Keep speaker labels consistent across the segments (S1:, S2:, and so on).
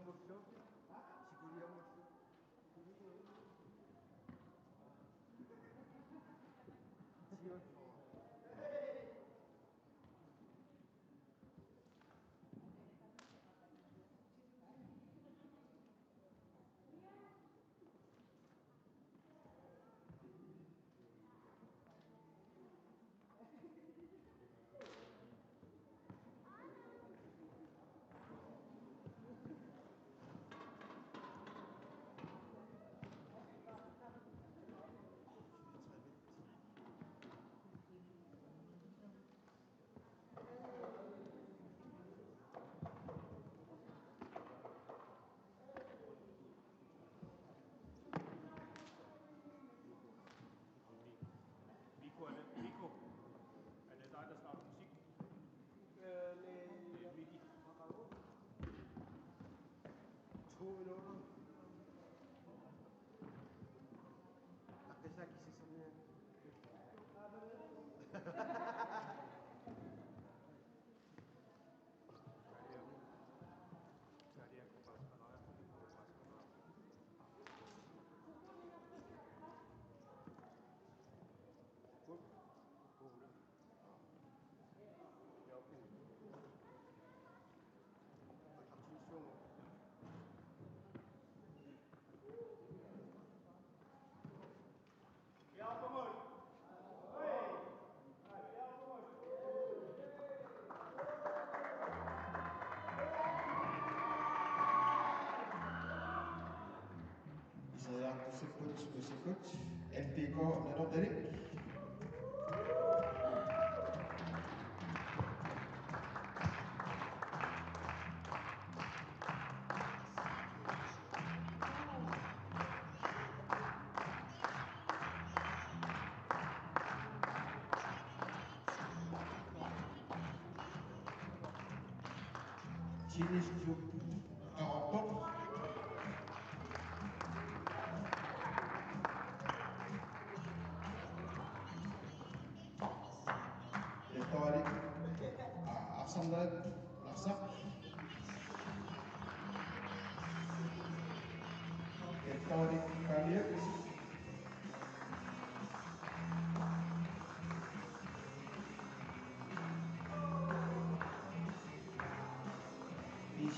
S1: 먹죠? 지구리랑 먹죠? 지금
S2: Rico. En daar staat muziek.
S1: nee,
S2: Midi.
S1: 좋은 아까 시작했었으면
S2: Sería como para nada, como para nada.
S3: Saya tersebut MP ko nanong dari jenis grup kelompok retorik asam dan lasak retorik kalian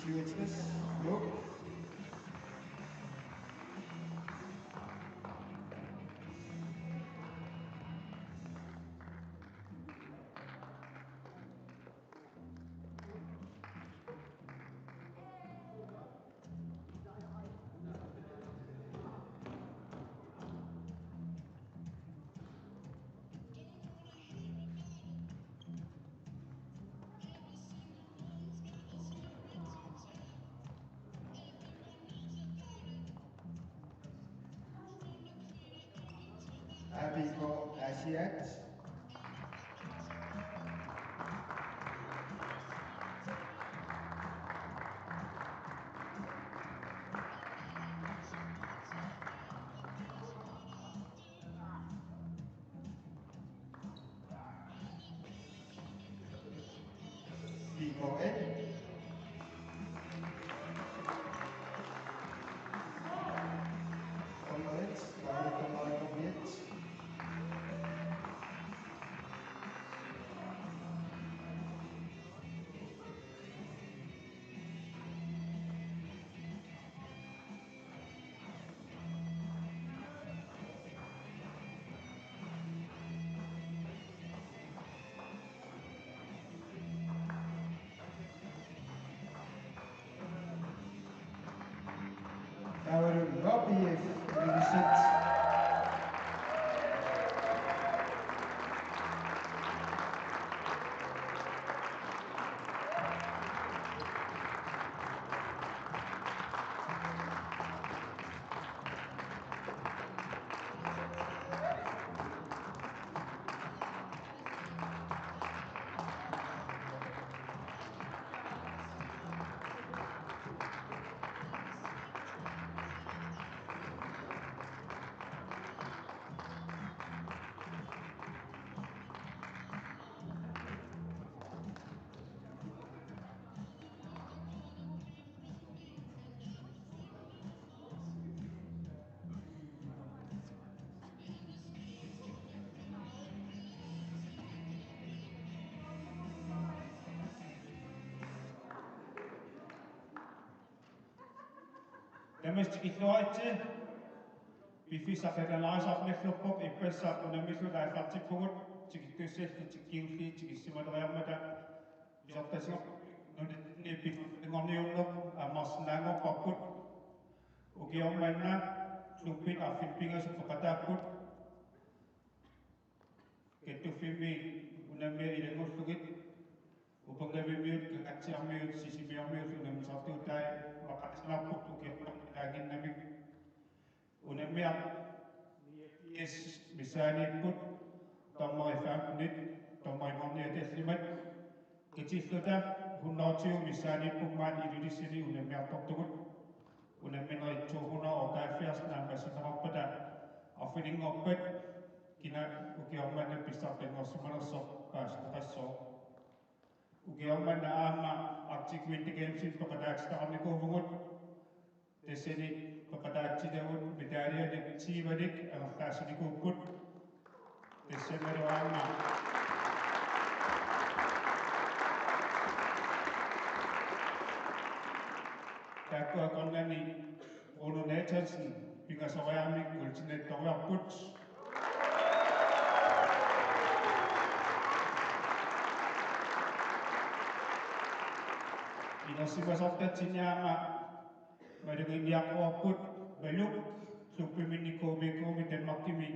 S3: issues grup Abiko Asiat Biko N Comrades, Baru Kembali Comrades Baru Robbie Vincent
S2: Намастикиллуаритси бифисаққанаасарниллерпоқ иппассаа унаммиллулааллартиппугут тикиттуссалли тиккиулли тикиссималериармата писартасиоқ нунитни пиффингорниуннеқ аммарсинаангорпарпут укиорманна клуббит арфиппингасуппеқатааппут кеттуффимми унамми илангуллугит упангавимиут какатсиармиут сисимиармиут унамисартуутай мақатсинарпут укиорманаагиннамик унаммиар ес мисааниппут томмарифаапнит томмариморниаталлимат китиллута 120 мисааниппуммаан илулиссини унаммиартортугут унамминеритсуухуна оргаалфиарс наамасинерарпата арфинингорпат кина укиорманна писсартангорсималерсоо паастеқассоо укиорманна аама Arctic Winter Games пекатаатитақарникуувгут тассани пекатаатитагут медалианик тивалик агерлаассаникууппут тассамалуаама таккуакорнани Bruno Nathansen пигасориармик култинатториарпут инерсимасортатсиниаама малугиниаққуарпут малук суппиминникуумикууми танмартими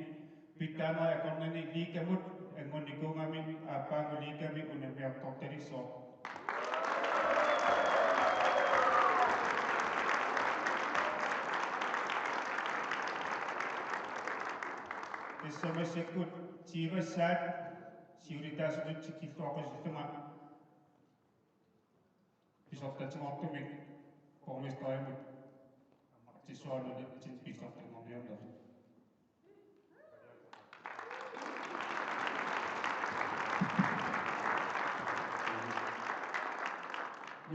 S2: питтаанариакорнани ликамут ангунникуунгами ааппаангу ликами унамиарторталиссоо иссамассаккут тивассаат сиулитаасулут тиккиллуаққисиллума писортатингортумик формистаимут аммартиссуалулит тин писортингорниуннер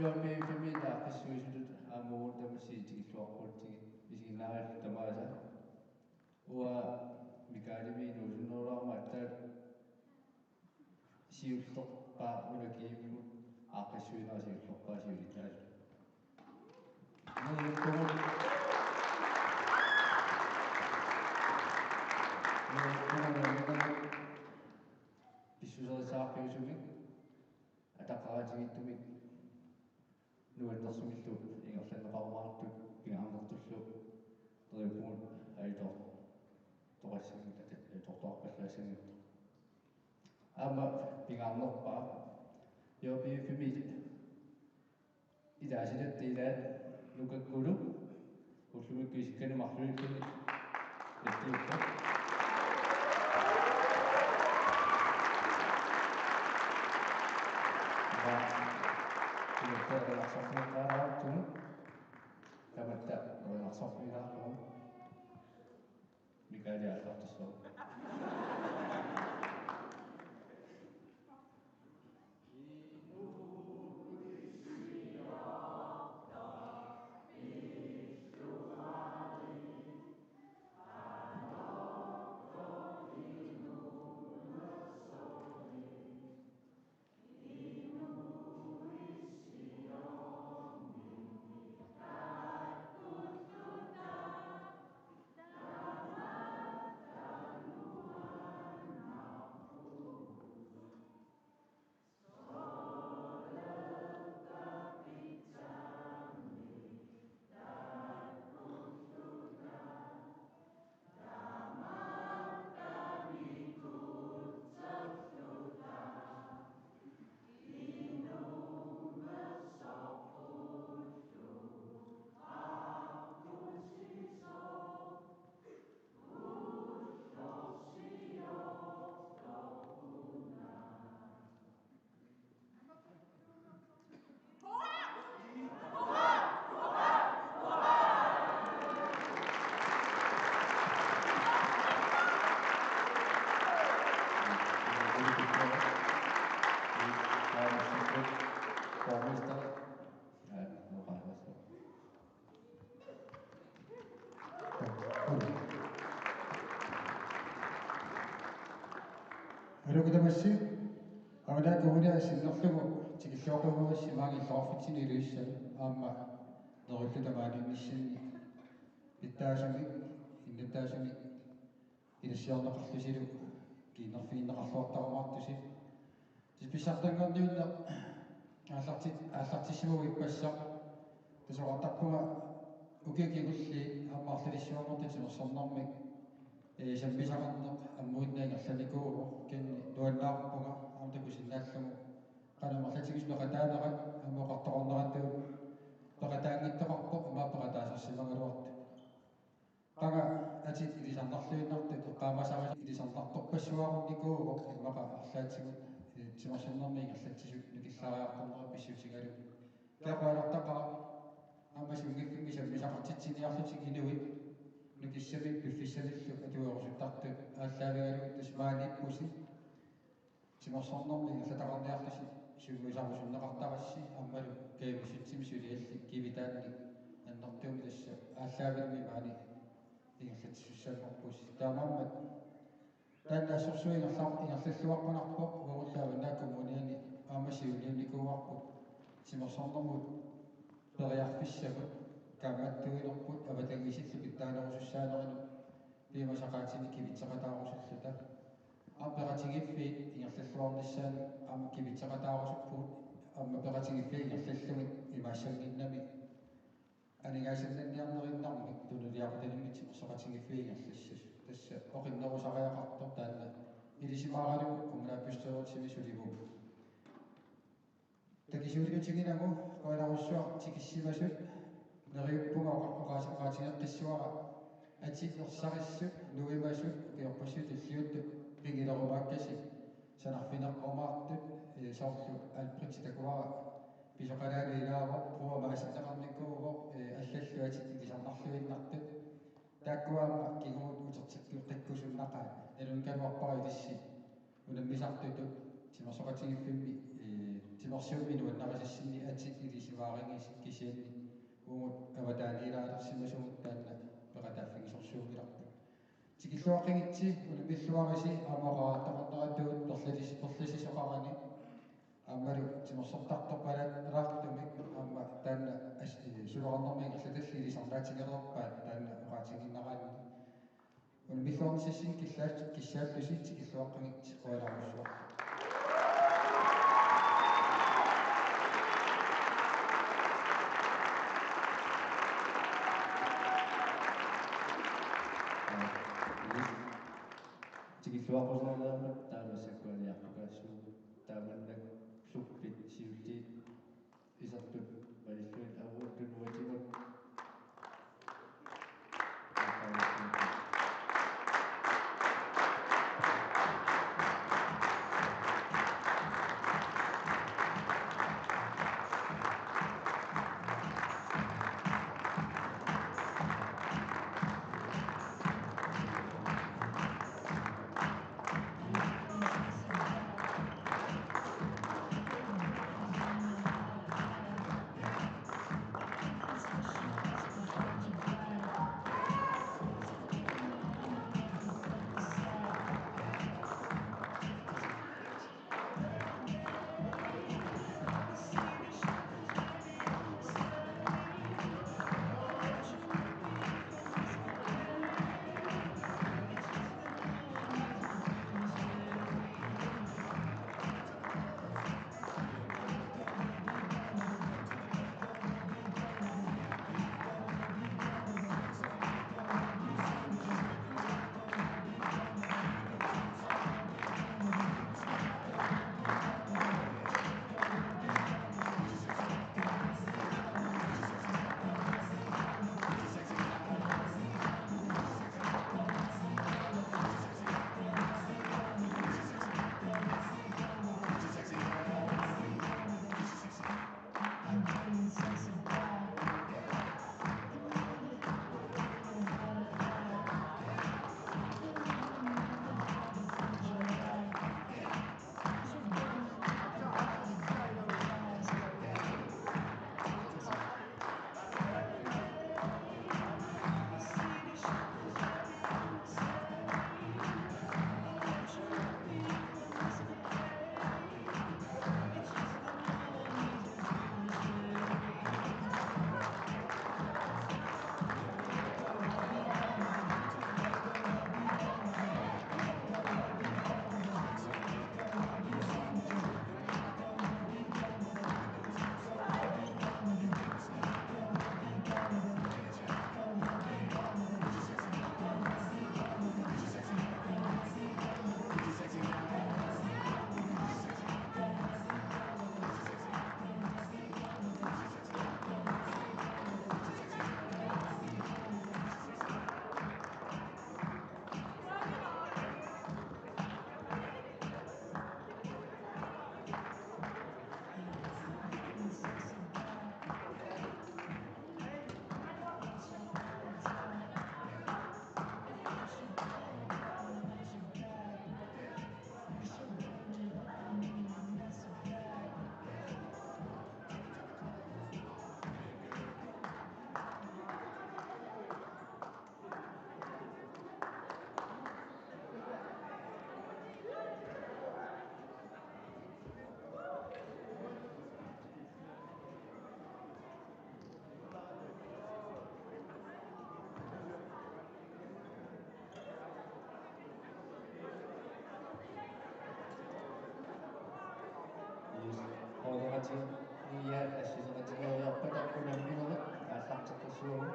S4: Jommi familia qissuisut amuun tamassi tikilluarpultigi isiginaarit tamaasa uwa mikaalimi nuusunnuulaarmattaat siullerpaa unakiimmu aaqissuinaasiullerpaa siulitaas pissuserisaaqiusumik ataqaratigittumik nuannersumillu ingerlanneqarumaartut pingaarnertullu teriupugut aitor toqassagit tortoarpallaasagit aama pingaarnerpaa yobiifimi ilaasilat tiilaat nukakkulu ullumikku isikkanumarluikkuni nattuuppa relaksafnaqaaraartumu tamatta relaksafnilaarlumu mikaaliaallartissoo
S3: Алукутамасси авада ковуна синнерлугу тикиллуоқугуа симаангиллорфитсини илуиссали аама неруллутамаани миссини питаасами иннатаасами илассиорнеқарлусилу кинерфииннеқарлуартарамаартуси типиссартангорниунна ааллартиссимуи иппассақ тасоқартарпуга укикигулли аамаарлалиссуамортит симерсорнармик самбисақарнеқ аммуиннаингерланикууго кинни туаннаарпуга аамтакусиннааллагу qanamерлатигис пеқатаанерат аммоқарторнератуу пеқатаангиттоқарпо имаапеқатаасерсимагалуарт qanga atит илисарнарлуиннартут эққаамасарис илисарнарторпассуаарунникууго имақа арлаатсигут симерсорнармиингерлатсисут никиллаариарторнера писсутигалу таақуалартақара аммасунгиффими саммисақартитсиниарлутик инуит никиссами пиффиссалиллу атуерусуттартут ааллаавигалу тасмааниппуси симерсорнармиингерлатақарниарлуси сугуисарусуннеқартарасси аммалу каимисутсими сулиалли кивитаанни аннартуми тасса ааллаавилми маани ингерлатсуссаалмарпус таамааммат тааннаассорсуингерлар ингерллуарпанарпо уоруллааваннааккумуниани аамассиулианникууарпут симерсорнэрмут периарфиссагут кааматтуинерпут аватагисиллу питтаанерусуссаанерину пимасақаатини кивитсеқатаарусуллута амператигиффи ингерллуарниссаани аама кивитсеқатаарусуппут аама ператигиффи ингерллугит имаассангиннами анигаасалланниарнериннарми тунулиақутаниммит симерсақатигиффи ингерллассус тасса оқиннерусариақартор таанна илисимаагалу кумнааппюстерутсими сулигу такисуулиутигинагу коаларуссуар тикиссимасут нериуппуга оқаасақаатигеққиссуара атиерсариссут нуимасут киорпассут иллиуттут пигилерумааккаси санарфинеққомаартут соорлу алприти такуара писоқалаалу илаава пуамаасиннеқарниккууго аллаллуатит илисарнарлуиннартут тааккуаама кигуут утертиккиуққиккусуннақаа налункануарпара илисси унаммисартутут симерсоқатигиффимми тимерсуумми нуаннарисассинни атит илисимаарангис кисианни уумут аватаанилаалерсимасугут таанна пеқатааффигисорсуугиларпут тикиллуаққигитси унаммиллуариси аамақаартақарнератуут перласисоқарани аммалу тимерсортарторпалат раартумик аама таанна сулоқарнэрмиингерлаталли илисарлаатигерерпаат таанна оqaатигиннараани унамиллуарнисассин киссааллуси тикиллуаққигитси қуаларуссуар
S4: тикиллуаққусорлаамат таамассаккуалиартукаассуу тааманнак суппит сиултиит исартут валиллуин авууттун уатимут Iya, kasih sama tinggal apa tak pernah minum, asam sekasuang.